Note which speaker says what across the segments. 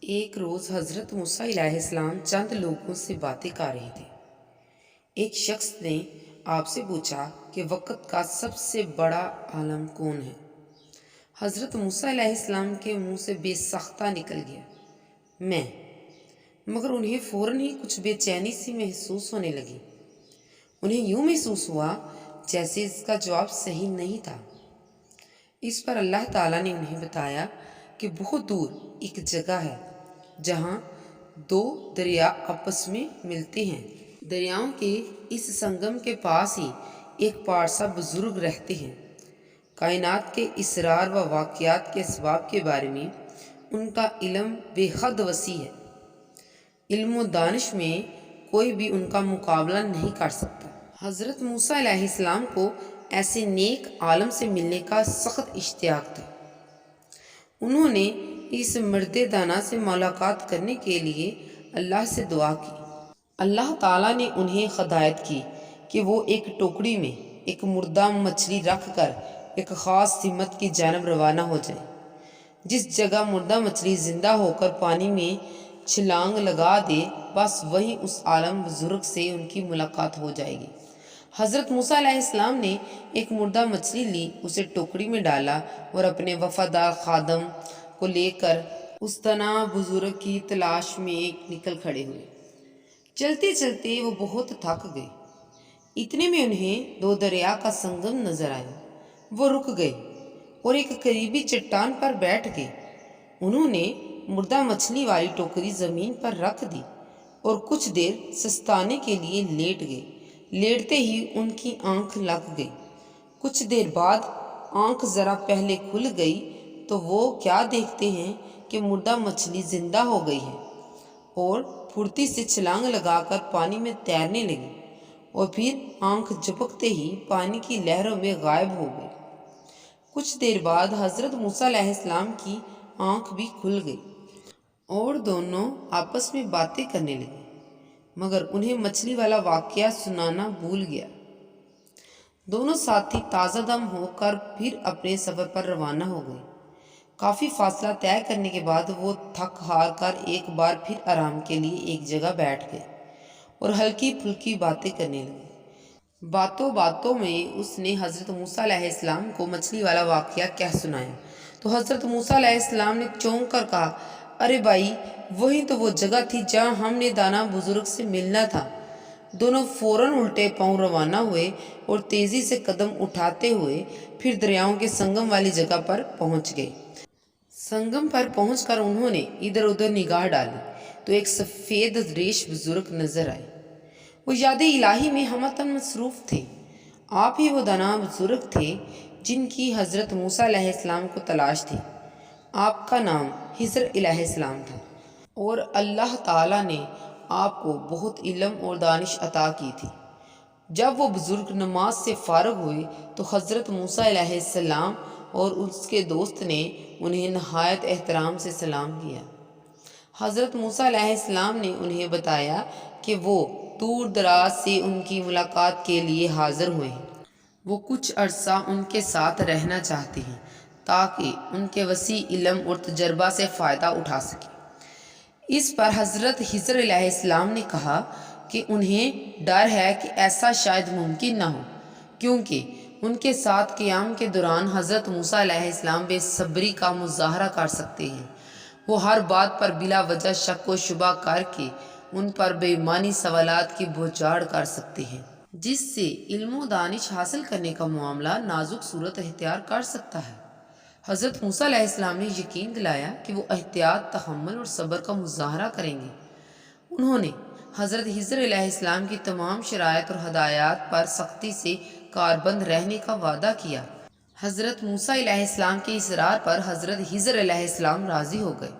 Speaker 1: ایک روز حضرت موسیٰ علیہ السلام چند لوگوں سے باتیں کر رہے تھے۔ ایک شخص نے آپ سے پوچھا کہ وقت کا سب سے بڑا عالم کون ہے؟ حضرت موسیٰ علیہ السلام کے منہ سے بے ساختہ نکل گیا، میں۔ مگر انہیں فوراً ہی کچھ بے چینی سی محسوس ہونے لگی۔ انہیں یوں محسوس ہوا جیسے اس کا جواب صحیح نہیں تھا۔ اس پر اللہ تعالیٰ نے انہیں بتایا کہ بہت دور ایک جگہ ہے جہاں دو دریا آپس میں ملتے ہیں۔ دریاؤں کے اس سنگم کے پاس ہی ایک پارسا بزرگ رہتے ہیں۔ کائنات کے اسرار و واقعات کے اسباب کے بارے میں ان کا علم بے حد وسیع ہے۔ علم و دانش میں کوئی بھی ان کا مقابلہ نہیں کر سکتا۔ حضرت موسیٰ علیہ السلام کو ایسے نیک عالم سے ملنے کا سخت اشتیاق تھا۔ انہوں نے اس مرد دانا سے ملاقات کرنے کے لیے اللہ سے دعا کی۔ اللہ تعالیٰ نے انہیں ہدایت کی کہ وہ ایک ٹوکری میں ایک مردہ مچھلی رکھ کر ایک خاص سمت کی جانب روانہ ہو جائیں۔ جس جگہ مردہ مچھلی زندہ ہو کر پانی میں چھلانگ لگا دے، بس وہیں اس عالم بزرگ سے ان کی ملاقات ہو جائے گی۔ حضرت موسیٰ علیہ السلام نے ایک مردہ مچھلی لی، اسے ٹوکری میں ڈالا اور اپنے وفادار خادم کو لے کر اس دانا بزرگ کی تلاش میں نکل کھڑے ہوئے۔ چلتے چلتے وہ بہت تھک گئے۔ اتنے میں انہیں دو دریا کا سنگم نظر آیا۔ وہ رک گئے اور ایک قریبی چٹان پر بیٹھ گئے۔ انہوں نے مردہ مچھلی والی ٹوکری زمین پر رکھ دی اور کچھ دیر سستانے کے لیے لیٹ گئے۔ لیٹتے ہی ان کی آنکھ لگ گئی۔ کچھ دیر بعد آنکھ ذرا پہلے کھل گئی تو وہ کیا دیکھتے ہیں کہ مردہ مچھلی زندہ ہو گئی ہے اور پھرتی سے چھلانگ لگا کر پانی میں تیرنے لگی، اور پھر آنکھ جھپکتے ہی پانی کی لہروں میں غائب ہو گئی۔ کچھ دیر بعد حضرت موسیٰ علیہ السلام کی آنکھ بھی کھل گئی اور دونوں آپس میں باتیں کرنے لگے، مگر انہیں مچھلی والا واقعہ سنانا بھول گیا۔ دونوں ساتھی تازہ دم ہو کر پھر اپنے سفر پر روانہ ہو گئے۔ کافی فاصلہ طے کرنے کے بعد وہ تھک ہار کر ایک بار پھر آرام کے لیے ایک جگہ بیٹھ گئے اور ہلکی پھلکی باتیں کرنے لگے۔ باتوں باتوں میں اس نے حضرت موسیٰ علیہ السلام کو مچھلی والا واقعہ کہہ سنایا تو حضرت موسیٰ علیہ السلام نے چونک کر کہا، ارے بھائی، وہی تو وہ جگہ تھی جہاں ہم نے دانا بزرگ سے ملنا تھا۔ دونوں فوراً الٹے پاؤں روانہ ہوئے اور تیزی سے قدم اٹھاتے ہوئے پھر دریاؤں کے سنگم والی جگہ پر پہنچ گئے۔ سنگم پر پہنچ کر انہوں نے ادھر ادھر نگاہ ڈالی تو ایک سفید ریش بزرگ نظر آئے۔ وہ یاد الہی میں ہمتن مصروف تھے۔ آپ ہی وہ دانا بزرگ تھے جن کی حضرت موسیٰ علیہ السلام کو تلاش تھی۔ آپ کا نام خضر علیہ السلام تھا اور اللہ تعالیٰ نے آپ کو بہت علم اور دانش عطا کی تھی۔ جب وہ بزرگ نماز سے فارغ ہوئے تو حضرت موسیٰ علیہ السلام اور اس کے دوست نے انہیں نہایت احترام سے سلام کیا۔ حضرت موسیٰ علیہ السلام نے انہیں بتایا کہ وہ دور دراز سے ان کی ملاقات کے لیے حاضر ہوئے ہیں۔ وہ کچھ عرصہ ان کے ساتھ رہنا چاہتے ہیں تاکہ ان کے وسیع علم اور تجربہ سے فائدہ اٹھا سکیں۔ اس پر حضرت خضر علیہ السلام نے کہا کہ انہیں ڈر ہے کہ ایسا شاید ممکن نہ ہو، کیونکہ ان کے ساتھ قیام کے دوران حضرت موسیٰ علیہ السلام بے صبری کا مظاہرہ کر سکتے ہیں۔ وہ ہر بات پر بلا وجہ شک و شبہ کر کے ان پر بے معنی سوالات کی بوچھاڑ کر سکتے ہیں، جس سے علم و دانش حاصل کرنے کا معاملہ نازک صورت اختیار کر سکتا ہے۔ حضرت موسیٰ علیہ السلام نے یقین دلایا کہ وہ احتیاط، تحمل اور صبر کا مظاہرہ کریں گے۔ انہوں نے حضرت خضر علیہ السلام کی تمام شرائط اور ہدایات پر سختی سے کاربند رہنے کا وعدہ کیا۔ حضرت موسیٰ علیہ السلام کے اصرار پر حضرت خضر علیہ السلام راضی ہو گئے۔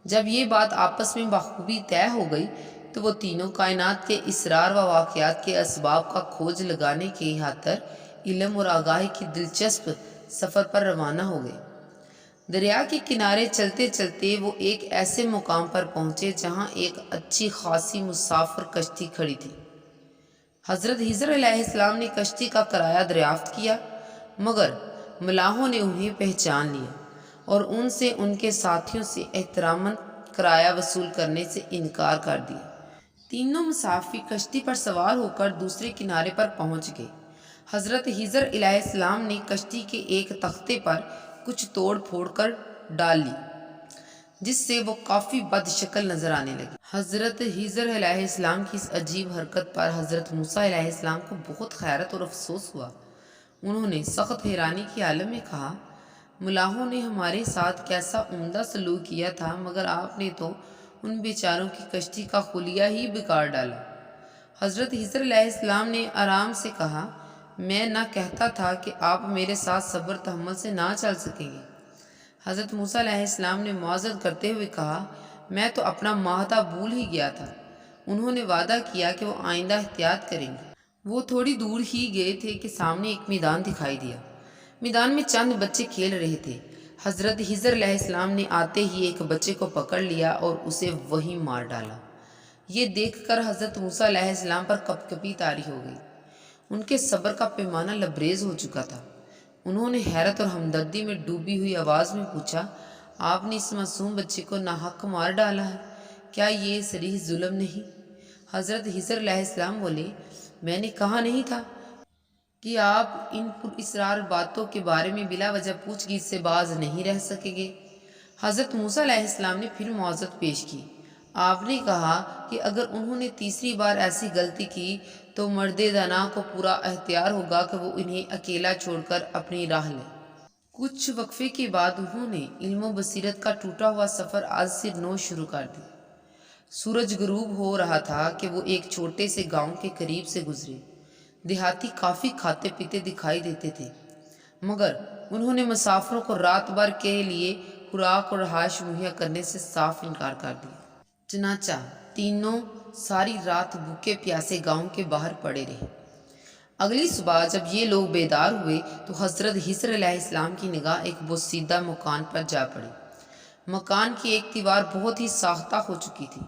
Speaker 1: جب یہ بات آپس میں بخوبی طے ہو گئی تو وہ تینوں کائنات کے اسرار و واقعات کے اسباب کا کھوج لگانے کی خاطر علم اور آگاہی کی دلچسپ سفر پر روانہ ہو گئے۔ دریا کے کنارے چلتے چلتے وہ ایک ایسے مقام پر پہنچے جہاں ایک اچھی خاصی مسافر کشتی کھڑی تھی۔ حضرت خضر علیہ السلام نے کشتی کا کرایہ دریافت کیا، مگر ملاحوں نے انہیں پہچان لیا اور ان سے ان کے ساتھیوں سے احتراماً کرایہ وصول کرنے سے انکار کر دیا۔ تینوں مسافر کشتی پر سوار ہو کر دوسرے کنارے پر پہنچ گئے۔ حضرت خضر علیہ السلام نے کشتی کے ایک تختے پر کچھ توڑ پھوڑ کر ڈال لی، جس سے وہ کافی بد شکل نظر آنے لگی۔ حضرت خضر علیہ السلام کی اس عجیب حرکت پر حضرت موسیٰ علیہ السلام کو بہت حیرت اور افسوس ہوا۔ انہوں نے سخت حیرانی کی عالم میں کہا، ملاحوں نے ہمارے ساتھ کیسا عمدہ سلوک کیا تھا، مگر آپ نے تو ان بیچاروں کی کشتی کا خلیہ ہی بگاڑ ڈالا۔ حضرت خضر علیہ السلام نے آرام سے کہا، میں نہ کہتا تھا کہ آپ میرے ساتھ صبر تحمل سے نہ چل سکیں گے۔ حضرت موسیٰ علیہ السلام نے معذرت کرتے ہوئے کہا، میں تو اپنا معاہدہ بھول ہی گیا تھا۔ انہوں نے وعدہ کیا کہ وہ آئندہ احتیاط کریں گے۔ وہ تھوڑی دور ہی گئے تھے کہ سامنے ایک میدان دکھائی دیا۔ میدان میں چند بچے کھیل رہے تھے۔ حضرت خضر علیہ السلام نے آتے ہی ایک بچے کو پکڑ لیا اور اسے وہیں مار ڈالا۔ یہ دیکھ کر حضرت موسیٰ علیہ السلام پر کپ کپی طاری ہو گئی۔ ان کے صبر کا پیمانہ لبریز ہو چکا تھا۔ انہوں نے حیرت اور ہمدردی میں ڈوبی ہوئی آواز میں پوچھا، آپ نے اس معصوم بچے کو ناحق مار ڈالا ہے، کیا یہ صریح ظلم نہیں؟ حضرت خضر علیہ السلام بولے، میں نے کہا نہیں تھا کہ آپ ان پراسرار باتوں کے بارے میں بلا وجہ پوچھ گچھ سے باز نہیں رہ سکیں گے۔ حضرت موسیٰ علیہ السلام نے پھر معذرت پیش کی۔ آپ نے کہا کہ اگر انہوں نے تیسری بار ایسی غلطی کی تو مرد دانا کو پورا اختیار ہوگا کہ وہ انہیں اکیلا چھوڑ کر اپنی راہ لے۔ کچھ وقفے کے بعد انہوں نے علم و بصیرت کا ٹوٹا ہوا سفر آج سے نو شروع کر دیا۔ سورج غروب ہو رہا تھا کہ وہ ایک چھوٹے سے گاؤں کے قریب سے گزرے۔ دیہاتی کافی کھاتے پیتے دکھائی دیتے تھے، مگر انہوں نے مسافروں کو رات بھر کے لیے خوراک اور رہائش مہیا کرنے سے صاف انکار کر دیا۔ چنانچہ تینوں ساری رات بھوکے پیاسے گاؤں کے باہر پڑے رہے۔ اگلی صبح جب یہ لوگ بیدار ہوئے تو حضرت خضر علیہ السلام کی نگاہ ایک بوسیدہ مکان پر جا پڑی۔ مکان کی ایک دیوار بہت ہی ساختہ ہو چکی تھی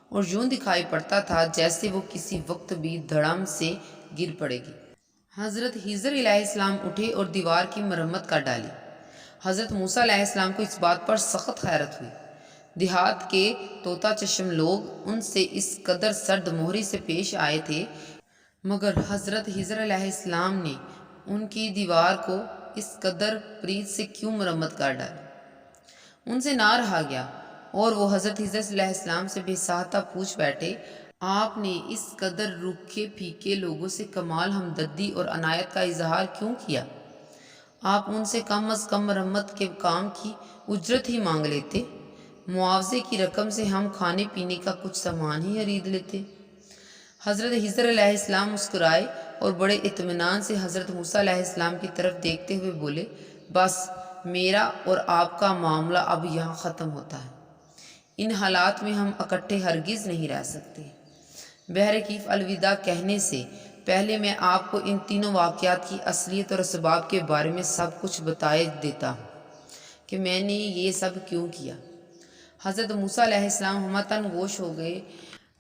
Speaker 1: اور یوں دکھائی پڑتا تھا جیسے وہ کسی وقت بھی دھڑام سے گر پڑے گی۔ حضرت خضر علیہ السلام اٹھے اور دیوار کی مرمت کر ڈالی۔ حضرت موسیٰ علیہ السلام کو اس بات پر سخت حیرت ہوئی۔ دیہات کے طوطا چشم لوگ ان سے اس قدر سرد مہری سے پیش آئے تھے، مگر حضرت خضر علیہ السلام نے ان کی دیوار کو اس قدر پریت سے کیوں مرمت کر ڈالی؟ ان سے نہ رہا گیا اور وہ حضرت خضر علیہ السلام سے بے ساختہ پوچھ بیٹھے، آپ نے اس قدر روکھے پھیکے لوگوں سے کمال ہمدردی اور عنایت کا اظہار کیوں کیا؟ آپ ان سے کم از کم مرمت کے کام کی اجرت ہی مانگ لیتے، معاوضے کی رقم سے ہم کھانے پینے کا کچھ سامان ہی خرید لیتے۔ حضرت خضر علیہ السلام مسکرائے اور بڑے اطمینان سے حضرت موسیٰ علیہ السلام کی طرف دیکھتے ہوئے بولے، بس میرا اور آپ کا معاملہ اب یہاں ختم ہوتا ہے۔ ان حالات میں ہم اکٹھے ہرگز نہیں رہ سکتے۔ بہرکیف الوداع کہنے سے پہلے میں آپ کو ان تینوں واقعات کی اصلیت اور اسباب کے بارے میں سب کچھ بتائے دیتا ہوں کہ میں نے یہ سب کیوں کیا۔ حضرت موسیٰ علیہ السلام ہمتاً گوش ہو گئے۔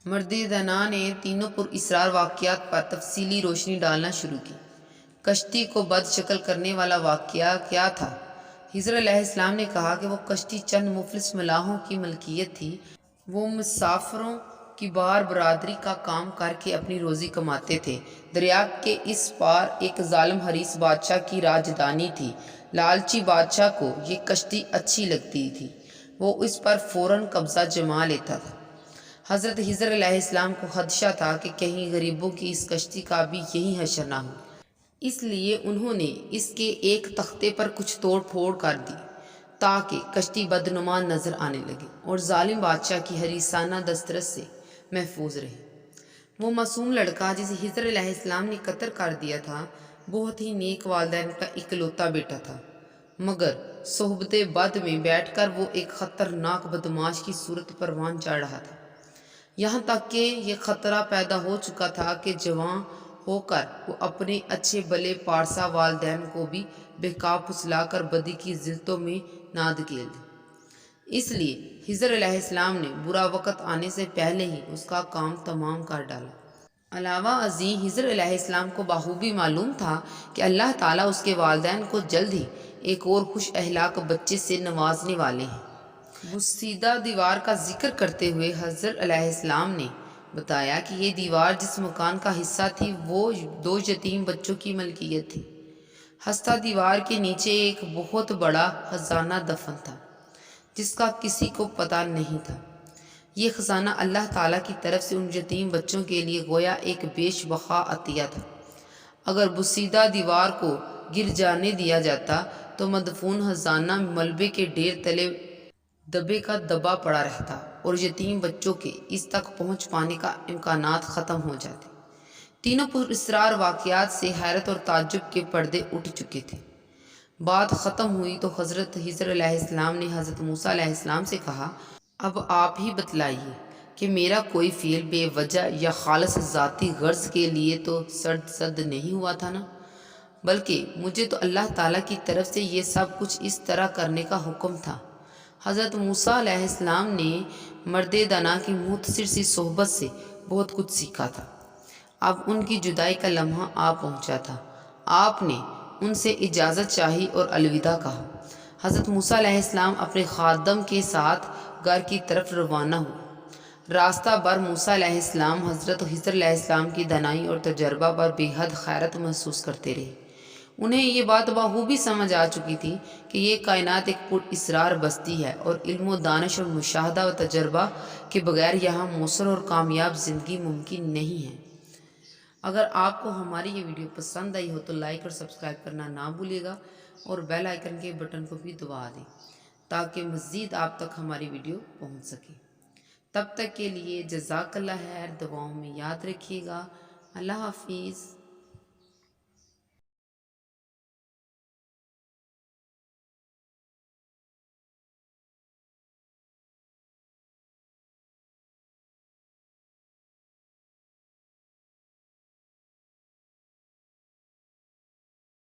Speaker 1: مرد دانا نے تینوں پراسرار واقعات پر تفصیلی روشنی ڈالنا شروع کی۔ کشتی کو بد شکل کرنے والا واقعہ کیا تھا؟ خضر علیہ السلام نے کہا کہ وہ کشتی چند مفلس ملاحوں کی ملکیت تھی۔ وہ مسافروں کی بار برادری کا کام کر کے اپنی روزی کماتے تھے۔ دریا کے اس پار ایک ظالم حریص بادشاہ کی راجدھانی تھی۔ لالچی بادشاہ کو یہ کشتی اچھی لگتی تھی، وہ اس پر فوراً قبضہ جما لیتا تھا۔ حضرت خضر علیہ السلام کو خدشہ تھا کہ کہیں غریبوں کی اس کشتی کا بھی یہی حشر نہ ہو، اس لیے انہوں نے اس کے ایک تختے پر کچھ توڑ پھوڑ کر دی تاکہ کشتی بدنما نظر آنے لگے اور ظالم بادشاہ کی حریصانہ دسترس سے محفوظ رہے۔ وہ معصوم لڑکا جسے خضر علیہ السلام نے قتل کر دیا تھا بہت ہی نیک والدین کا اکلوتا بیٹا تھا، مگر صحبت بد میں بیٹھ کر وہ ایک خطرناک بدمعاش کی صورت پروان چڑھ رہا تھا۔ یہاں تک کہ یہ خطرہ پیدا ہو چکا تھا کہ جوان ہو کر وہ اپنے اچھے بھلے پارسا والدین کو بھی بہکا پھسلا کر بدی کی ذلتوں میں نہ دھکیل دے۔ اس لیے خضر علیہ السلام نے برا وقت آنے سے پہلے ہی اس کا کام تمام کر ڈالا۔ علاوہ ازیں خضر علیہ السلام کو بخوبی معلوم تھا کہ اللہ تعالیٰ اس کے والدین کو جلد ہی ایک اور خوش اخلاق بچے سے نوازنے والے ہیں۔ بسیدہ دیوار کا ذکر کرتے ہوئے حضرت علیہ السلام نے بتایا کہ یہ دیوار جس مکان کا حصہ تھی وہ 2 یتیم بچوں کی ملکیت تھی۔ ہستہ دیوار کے نیچے ایک بہت بڑا خزانہ دفن تھا جس کا کسی کو پتہ نہیں تھا۔ یہ خزانہ اللہ تعالیٰ کی طرف سے ان یتیم بچوں کے لیے گویا ایک بیش بہا عطیہ تھا۔ اگر بسیدہ دیوار کو گر جانے دیا جاتا تو مدفون خزانہ ملبے کے ڈھیر تلے دبے کا دبا پڑا رہتا اور یتیم بچوں کے اس تک پہنچ پانے کا امکانات ختم ہو جاتے۔ تینوں پراسرار واقعات سے حیرت اور تعجب کے پردے اٹھ چکے تھے۔ بات ختم ہوئی تو حضرت خضر علیہ السلام نے حضرت موسیٰ علیہ السلام سے کہا، اب آپ ہی بتلائیے کہ میرا کوئی فعل بے وجہ یا خالص ذاتی غرض کے لیے تو سرد نہیں ہوا تھا نا، بلکہ مجھے تو اللہ تعالیٰ کی طرف سے یہ سب کچھ اس طرح کرنے کا حکم تھا۔ حضرت موسیٰ علیہ السلام نے مرد دانا کی مختصر سی صحبت سے بہت کچھ سیکھا تھا۔ اب ان کی جدائی کا لمحہ آ پہنچا تھا۔ آپ نے ان سے اجازت چاہی اور الوداع کہا۔ حضرت موسیٰ علیہ السلام اپنے خادم کے ساتھ گھر کی طرف روانہ ہوئے۔ راستہ بھر موسیٰ علیہ السلام حضرت خضر علیہ السلام کی دانائی اور تجربہ پر بے حد حیرت محسوس کرتے رہے۔ انہیں یہ بات بخوبی سمجھ آ چکی تھی کہ یہ کائنات ایک پراسرار بستی ہے اور علم و دانش اور مشاہدہ و تجربہ کے بغیر یہاں مؤثر اور کامیاب زندگی ممکن نہیں ہے۔ اگر آپ کو ہماری یہ ویڈیو پسند آئی ہو تو لائک اور سبسکرائب کرنا نہ بھولیے گا اور بیل آئیکن کے بٹن کو بھی دبا دیں تاکہ مزید آپ تک ہماری ویڈیو پہنچ سکے۔ تب تک کے لیے جزاک اللہ خیر، دعاؤں میں یاد رکھیے گا۔ اللہ حافظ۔